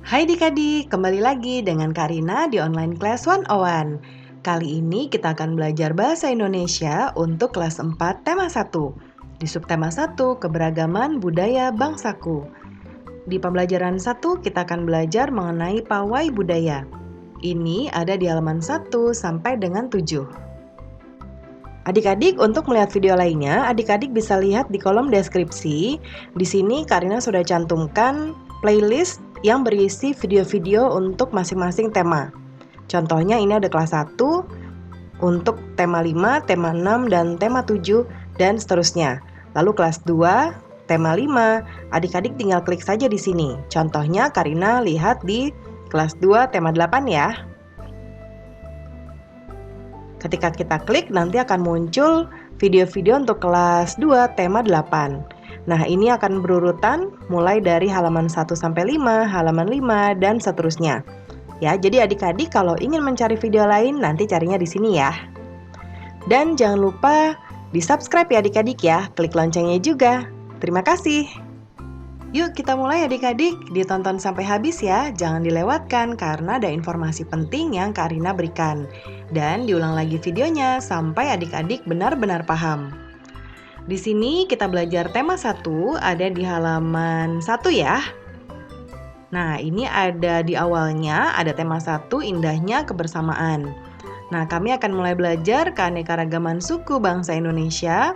Hai Dik-adik, kembali lagi dengan Karina di Online Class 101. Kali ini kita akan belajar Bahasa Indonesia untuk kelas 4 tema 1. Di subtema 1, Keberagaman Budaya Bangsaku. Di pembelajaran 1, kita akan belajar mengenai pawai budaya. Ini ada di halaman 1 sampai dengan 7. Adik-adik, untuk melihat video lainnya, adik-adik bisa lihat di kolom deskripsi. Di sini Karina sudah cantumkan playlist yang berisi video-video untuk masing-masing tema. Contohnya ini ada kelas 1 untuk tema 5, tema 6, dan tema 7, dan seterusnya. Lalu kelas 2, tema 5, adik-adik tinggal klik saja di sini. Contohnya Karina lihat di kelas 2, tema 8 ya. Ketika kita klik, nanti akan muncul video-video untuk kelas 2, tema 8. Nah, ini akan berurutan mulai dari halaman 1 sampai 5, halaman 5, dan seterusnya. Ya, jadi adik-adik kalau ingin mencari video lain, nanti carinya di sini ya. Dan jangan lupa di-subscribe ya adik-adik ya, klik loncengnya juga. Terima kasih. Yuk kita mulai adik-adik, ditonton sampai habis ya, jangan dilewatkan karena ada informasi penting yang Kak Arina berikan. Dan diulang lagi videonya sampai adik-adik benar-benar paham. Di sini kita belajar tema 1, ada di halaman 1 ya. Nah, ini ada di awalnya, ada tema 1, indahnya kebersamaan. Nah, kami akan mulai belajar keanekaragaman suku bangsa Indonesia.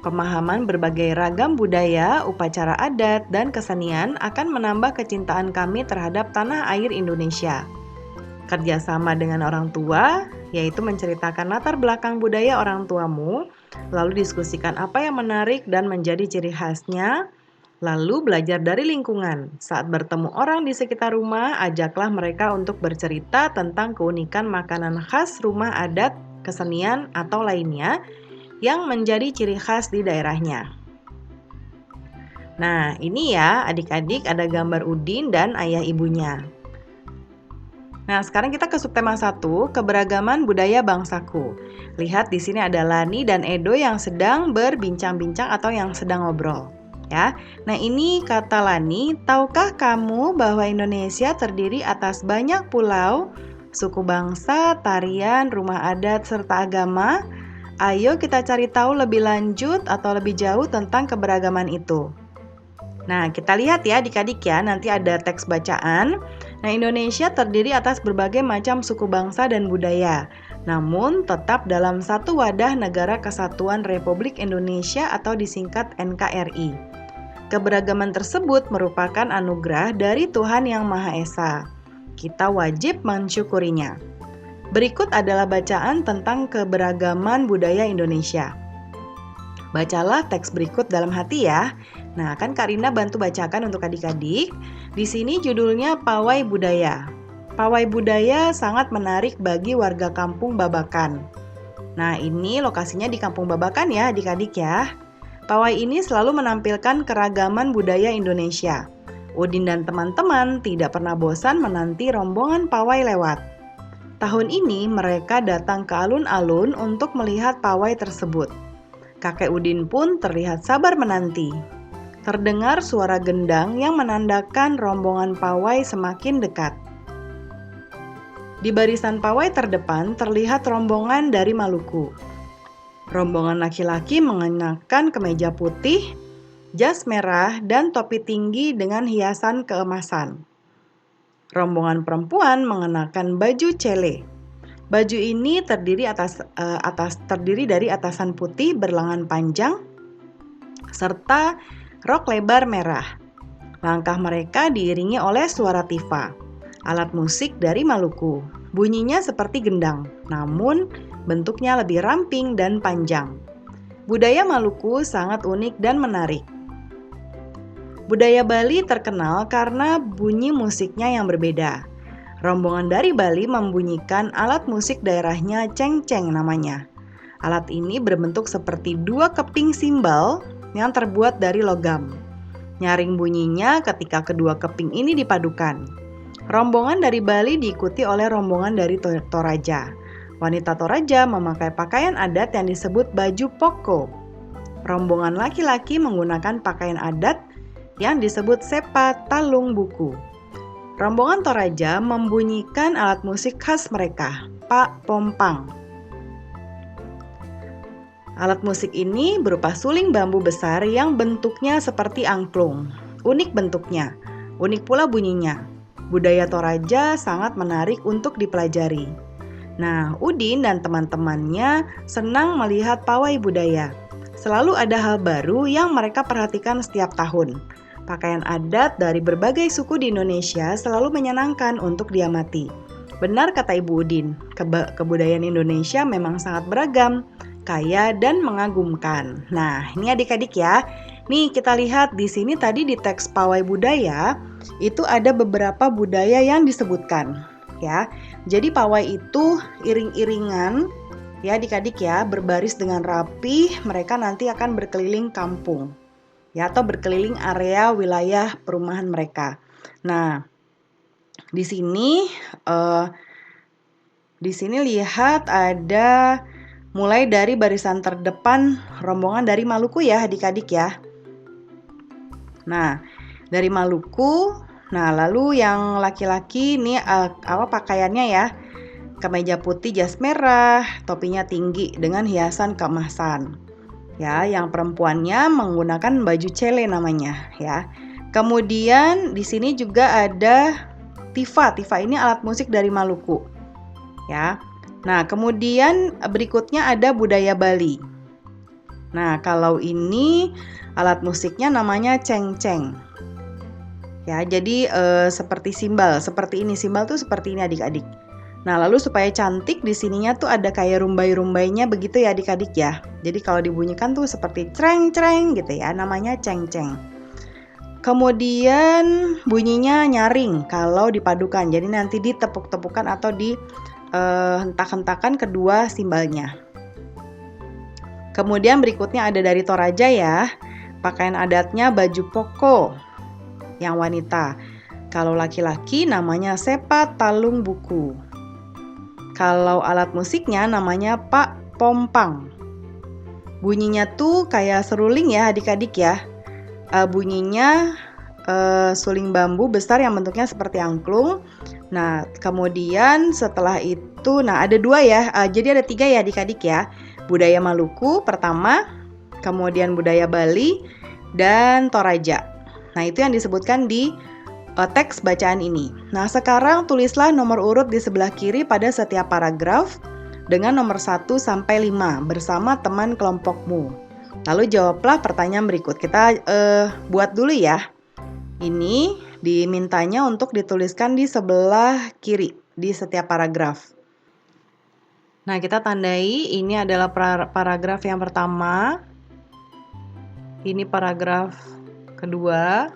Pemahaman berbagai ragam budaya, upacara adat, dan kesenian akan menambah kecintaan kami terhadap tanah air Indonesia. Kerjasama dengan orang tua, yaitu menceritakan latar belakang budaya orang tuamu, lalu diskusikan apa yang menarik dan menjadi ciri khasnya, lalu belajar dari lingkungan. Saat bertemu orang di sekitar rumah, ajaklah mereka untuk bercerita tentang keunikan makanan khas rumah adat, kesenian, atau lainnya, yang menjadi ciri khas di daerahnya. Nah, ini ya adik-adik ada gambar Udin dan ayah ibunya. Nah, sekarang kita ke subtema 1, Keberagaman Budaya Bangsaku. Lihat di sini ada Lani dan Edo yang sedang berbincang-bincang atau yang sedang ngobrol. Ya. Nah, ini kata Lani, tahukah kamu bahwa Indonesia terdiri atas banyak pulau, suku bangsa, tarian, rumah adat, serta agama? Ayo kita cari tahu lebih lanjut atau lebih jauh tentang keberagaman itu. Nah, kita lihat ya adik-adik ya, nanti ada teks bacaan. Nah, Indonesia terdiri atas berbagai macam suku bangsa dan budaya, namun tetap dalam satu wadah Negara Kesatuan Republik Indonesia atau disingkat NKRI. Keberagaman tersebut merupakan anugerah dari Tuhan Yang Maha Esa. Kita wajib mensyukurinya. Berikut adalah bacaan tentang keberagaman budaya Indonesia. Bacalah teks berikut dalam hati ya. Nah, kan Karina bantu bacakan untuk adik-adik. Di sini judulnya Pawai Budaya. Pawai budaya sangat menarik bagi warga kampung Babakan. Nah, ini lokasinya di Kampung Babakan ya adik-adik ya. Pawai ini selalu menampilkan keragaman budaya Indonesia. Udin dan teman-teman tidak pernah bosan menanti rombongan pawai lewat. Tahun ini mereka datang ke alun-alun untuk melihat pawai tersebut. Kakek Udin pun terlihat sabar menanti. Terdengar suara gendang yang menandakan rombongan pawai semakin dekat. Di barisan pawai terdepan terlihat rombongan dari Maluku. Rombongan laki-laki mengenakan kemeja putih, jas merah, dan topi tinggi dengan hiasan keemasan. Rombongan perempuan mengenakan baju cele. Baju ini terdiri dari atasan putih berlengan panjang serta rok lebar merah. Langkah mereka diiringi oleh suara tifa, alat musik dari Maluku. Bunyinya seperti gendang, namun bentuknya lebih ramping dan panjang. Budaya Maluku sangat unik dan menarik. Budaya Bali terkenal karena bunyi musiknya yang berbeda. Rombongan dari Bali membunyikan alat musik daerahnya cengceng namanya. Alat ini berbentuk seperti dua keping simbal yang terbuat dari logam. Nyaring bunyinya ketika kedua keping ini dipadukan. Rombongan dari Bali diikuti oleh rombongan dari Toraja. Wanita Toraja memakai pakaian adat yang disebut baju poko. Rombongan laki-laki menggunakan pakaian adat yang disebut sepa talung buku. Rombongan Toraja membunyikan alat musik khas mereka, Pak Pompang. Alat musik ini berupa suling bambu besar yang bentuknya seperti angklung. Unik bentuknya, unik pula bunyinya. Budaya Toraja sangat menarik untuk dipelajari. Nah, Udin dan teman-temannya senang melihat pawai budaya. Selalu ada hal baru yang mereka perhatikan setiap tahun. Pakaian adat dari berbagai suku di Indonesia selalu menyenangkan untuk diamati. Benar kata Ibu Udin, kebudayaan Indonesia memang sangat beragam, kaya dan mengagumkan. Nah, ini adik-adik ya. Nih kita lihat di sini tadi di teks pawai budaya itu ada beberapa budaya yang disebutkan, ya. Jadi pawai itu iring-iringan, ya adik-adik ya, berbaris dengan rapi. Mereka nanti akan berkeliling kampung, ya, atau berkeliling area wilayah perumahan mereka. Nah, di sini lihat ada mulai dari barisan terdepan rombongan dari Maluku ya adik-adik ya. Nah, dari Maluku, nah lalu yang laki-laki ini pakaiannya ya. Kemeja putih jas merah, topinya tinggi dengan hiasan keemasan. Ya, yang perempuannya menggunakan baju cele namanya ya. Kemudian di sini juga ada tifa. Tifa ini alat musik dari Maluku. Ya. Nah, kemudian berikutnya ada budaya Bali. Nah, kalau ini alat musiknya namanya cengceng. Ya, jadi seperti simbal, seperti ini. Simbal tuh seperti ini adik-adik. Nah, lalu supaya cantik di sininya tuh ada kayak rumbai-rumbainya begitu ya adik-adik ya. Jadi kalau dibunyikan tuh seperti creng-creng gitu ya, namanya ceng-ceng. Kemudian bunyinya nyaring kalau dipadukan. Jadi nanti ditepuk-tepukan atau hentak-hentakan kedua simbalnya. Kemudian berikutnya ada dari Toraja ya. Pakaian adatnya baju poko yang wanita. Kalau laki-laki namanya sepat talung buku. Kalau alat musiknya namanya Pak Pompang. Bunyinya tuh kayak seruling ya adik-adik ya. Bunyinya suling bambu besar yang bentuknya seperti angklung. Nah, kemudian setelah itu, nah ada dua ya. Jadi ada 3 ya adik-adik ya. Budaya Maluku pertama, kemudian budaya Bali, dan Toraja. Nah, itu yang disebutkan di teks bacaan ini. Nah, sekarang tulislah nomor urut di sebelah kiri pada setiap paragraf dengan nomor 1 sampai 5 bersama teman kelompokmu. Lalu jawablah pertanyaan berikut. Kita buat dulu ya. Ini dimintanya untuk dituliskan di sebelah kiri di setiap paragraf. Nah, kita tandai ini adalah paragraf yang pertama. Ini paragraf kedua.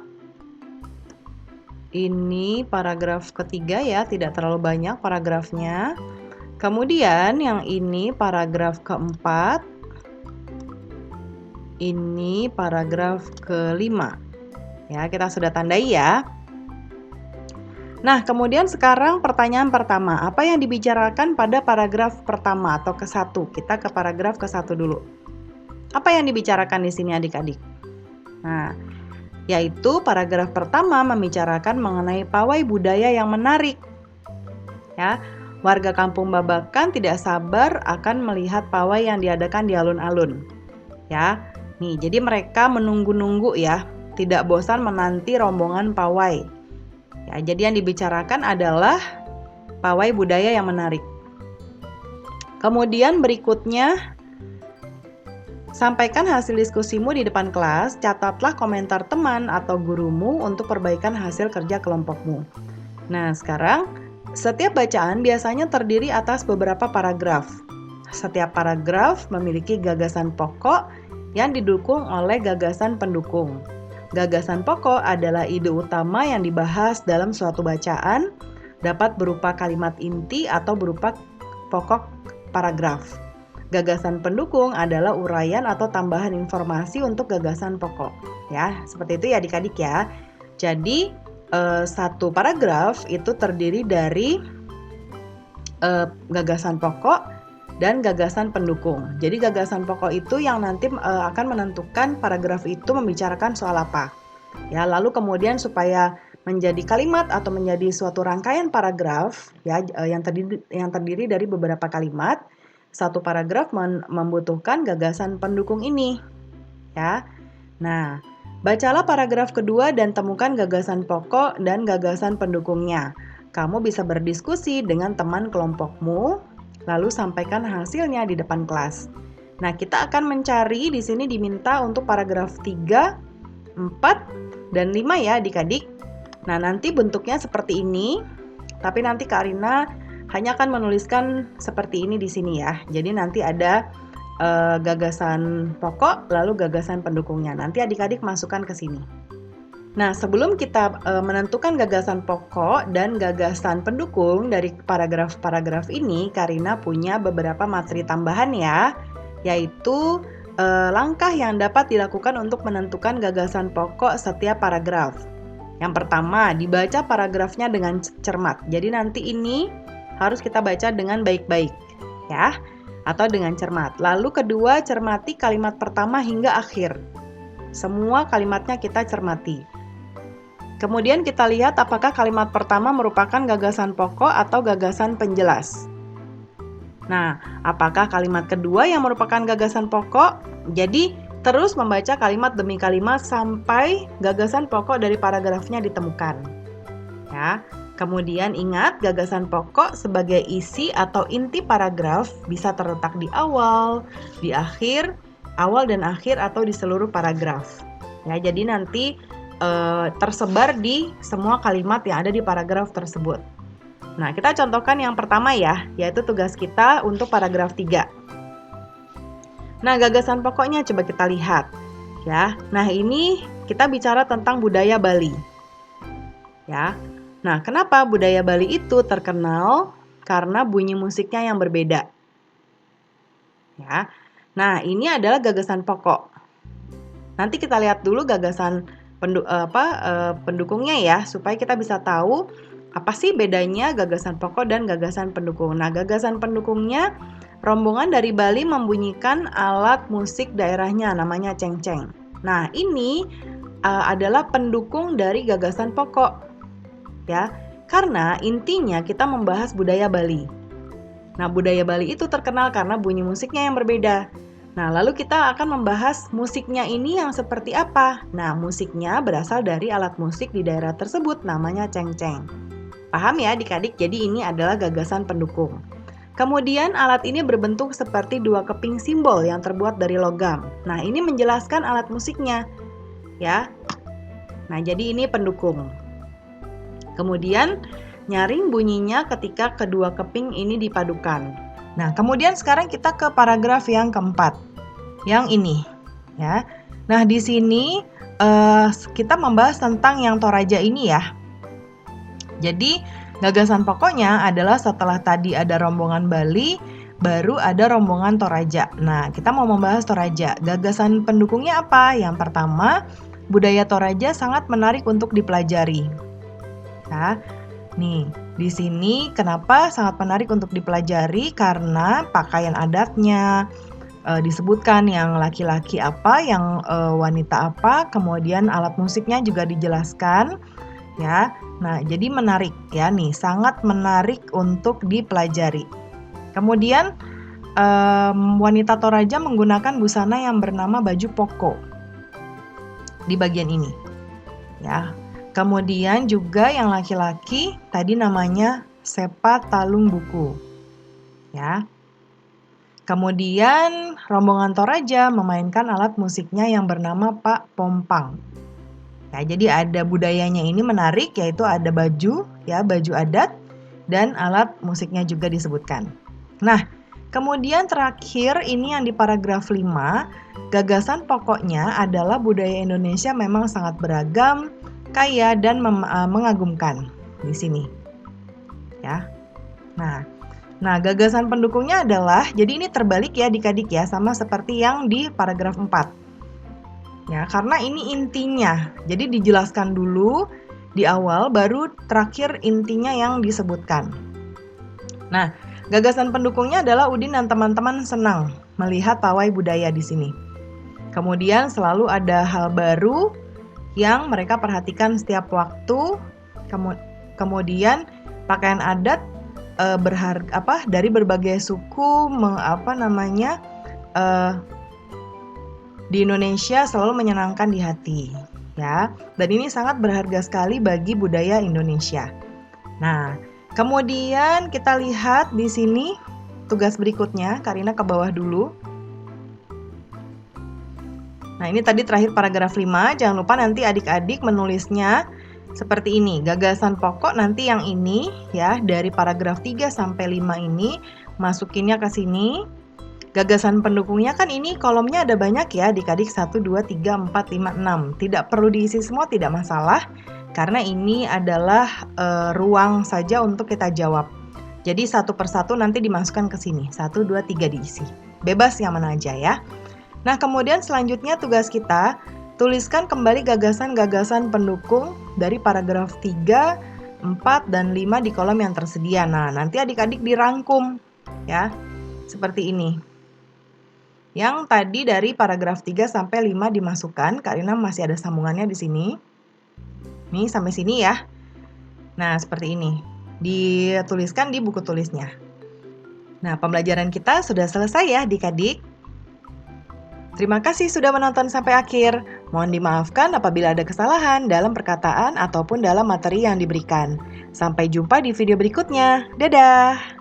Ini paragraf ketiga ya, tidak terlalu banyak paragrafnya. Kemudian yang ini paragraf keempat. Ini paragraf kelima. Ya, kita sudah tandai ya. Nah, kemudian sekarang pertanyaan pertama. Apa yang dibicarakan pada paragraf pertama atau ke-1? Kita ke paragraf ke-1 dulu. Apa yang dibicarakan di sini adik-adik? Nah, yaitu paragraf pertama membicarakan mengenai pawai budaya yang menarik. Ya, warga kampung Babakan tidak sabar akan melihat pawai yang diadakan di alun-alun. Ya, nih jadi mereka menunggu-nunggu ya, tidak bosan menanti rombongan pawai. Ya, jadi yang dibicarakan adalah pawai budaya yang menarik. Kemudian berikutnya, sampaikan hasil diskusimu di depan kelas, catatlah komentar teman atau gurumu untuk perbaikan hasil kerja kelompokmu. Nah, sekarang setiap bacaan biasanya terdiri atas beberapa paragraf. Setiap paragraf memiliki gagasan pokok yang didukung oleh gagasan pendukung. Gagasan pokok adalah ide utama yang dibahas dalam suatu bacaan, dapat berupa kalimat inti atau berupa pokok paragraf. Gagasan pendukung adalah uraian atau tambahan informasi untuk gagasan pokok. Ya, seperti itu ya adik-adik ya. Jadi, satu paragraf itu terdiri dari gagasan pokok dan gagasan pendukung. Jadi gagasan pokok itu yang nanti akan menentukan paragraf itu membicarakan soal apa. Ya, lalu kemudian supaya menjadi kalimat atau menjadi suatu rangkaian paragraf ya yang terdiri dari beberapa kalimat. Satu paragraf membutuhkan gagasan pendukung ini ya. Nah, bacalah paragraf kedua dan temukan gagasan pokok dan gagasan pendukungnya. Kamu bisa berdiskusi dengan teman kelompokmu, lalu sampaikan hasilnya di depan kelas. Nah, kita akan mencari di sini diminta untuk paragraf 3, 4, dan 5 ya adik-adik. Nah, nanti bentuknya seperti ini, tapi nanti Kak Arina hanya akan menuliskan seperti ini di sini ya. Jadi nanti ada gagasan pokok lalu gagasan pendukungnya. Nanti adik-adik masukkan ke sini. Nah, sebelum kita menentukan gagasan pokok dan gagasan pendukung dari paragraf-paragraf ini, Karina punya beberapa materi tambahan ya, yaitu langkah yang dapat dilakukan untuk menentukan gagasan pokok setiap paragraf. Yang pertama, dibaca paragrafnya dengan cermat. Jadi nanti ini harus kita baca dengan baik-baik ya, atau dengan cermat. Lalu kedua, cermati kalimat pertama hingga akhir. Semua kalimatnya kita cermati. Kemudian kita lihat apakah kalimat pertama merupakan gagasan pokok atau gagasan penjelas. Nah, apakah kalimat kedua yang merupakan gagasan pokok? Jadi, terus membaca kalimat demi kalimat sampai gagasan pokok dari paragrafnya ditemukan. Ya. Kemudian ingat, gagasan pokok sebagai isi atau inti paragraf bisa terletak di awal, di akhir, awal dan akhir atau di seluruh paragraf. Ya, jadi nanti tersebar di semua kalimat yang ada di paragraf tersebut. Nah, kita contohkan yang pertama ya, yaitu tugas kita untuk paragraf 3. Nah, gagasan pokoknya coba kita lihat. Ya. Nah, ini kita bicara tentang budaya Bali. Ya. Nah, kenapa budaya Bali itu terkenal? Karena bunyi musiknya yang berbeda. Ya. Nah, ini adalah gagasan pokok. Nanti kita lihat dulu gagasan pendukungnya ya, supaya kita bisa tahu apa sih bedanya gagasan pokok dan gagasan pendukung. Nah, gagasan pendukungnya, rombongan dari Bali membunyikan alat musik daerahnya namanya cengceng. Nah, ini adalah pendukung dari gagasan pokok. Ya, karena intinya kita membahas budaya Bali. Nah, budaya Bali itu terkenal karena bunyi musiknya yang berbeda. Nah, lalu kita akan membahas musiknya ini yang seperti apa. Nah, musiknya berasal dari alat musik di daerah tersebut namanya cengceng. Paham ya adik-adik? Jadi ini adalah gagasan pendukung. Kemudian alat ini berbentuk seperti dua keping simbol yang terbuat dari logam. Nah, ini menjelaskan alat musiknya. Ya. Nah, jadi ini pendukung. Kemudian nyaring bunyinya ketika kedua keping ini dipadukan. Nah, kemudian sekarang kita ke paragraf yang keempat. Yang ini, ya. Nah, di sini kita membahas tentang yang Toraja ini ya. Jadi, gagasan pokoknya adalah setelah tadi ada rombongan Bali, baru ada rombongan Toraja. Nah, kita mau membahas Toraja. Gagasan pendukungnya apa? Yang pertama, budaya Toraja sangat menarik untuk dipelajari. Nah, nih, di sini kenapa sangat menarik untuk dipelajari? Karena pakaian adatnya disebutkan yang laki-laki apa, yang wanita apa, kemudian alat musiknya juga dijelaskan, ya. Nah, jadi menarik ya nih, sangat menarik untuk dipelajari. Kemudian wanita Toraja menggunakan busana yang bernama baju poko di bagian ini, ya. Kemudian juga yang laki-laki tadi namanya sepa talung buku. Ya. Kemudian rombongan Toraja memainkan alat musiknya yang bernama Pak Pompang. Ya, jadi ada budayanya ini menarik, yaitu ada baju, ya, baju adat dan alat musiknya juga disebutkan. Nah, kemudian terakhir ini yang di paragraf 5, gagasan pokoknya adalah budaya Indonesia memang sangat beragam, kaya dan mengagumkan di sini. Ya. Nah, gagasan pendukungnya adalah, jadi ini terbalik ya adik-adik ya, sama seperti yang di paragraf 4. Ya, karena ini intinya. Jadi dijelaskan dulu di awal, baru terakhir intinya yang disebutkan. Nah, gagasan pendukungnya adalah Udin dan teman-teman senang melihat pawai budaya di sini. Kemudian selalu ada hal baru yang mereka perhatikan setiap waktu Kemudian pakaian adat dari berbagai suku di Indonesia selalu menyenangkan di hati, ya. Dan ini sangat berharga sekali bagi budaya Indonesia. Nah, kemudian kita lihat di sini tugas berikutnya. Karina ke bawah dulu. Nah, ini tadi terakhir paragraf 5. Jangan lupa nanti adik-adik menulisnya seperti ini. Gagasan pokok nanti yang ini ya, dari paragraf 3 sampai 5 ini masukinnya ke sini. Gagasan pendukungnya kan ini kolomnya ada banyak ya, adik-adik 1, 2, 3, 4, 5, 6. Tidak perlu diisi semua, tidak masalah. Karena ini adalah ruang saja untuk kita jawab. Jadi satu persatu nanti dimasukkan ke sini. 1, 2, 3 diisi. Bebas yang mana aja ya. Nah, kemudian selanjutnya tugas kita, tuliskan kembali gagasan-gagasan pendukung dari paragraf 3, 4, dan 5 di kolom yang tersedia. Nah, nanti adik-adik dirangkum ya. Seperti ini. Yang tadi dari paragraf 3 sampai 5 dimasukkan, Karina masih ada sambungannya di sini. Nih, sampai sini ya. Nah, seperti ini. Dituliskan di buku tulisnya. Nah, pembelajaran kita sudah selesai ya, adik-adik. Terima kasih sudah menonton sampai akhir. Mohon dimaafkan apabila ada kesalahan dalam perkataan ataupun dalam materi yang diberikan. Sampai jumpa di video berikutnya. Dadah!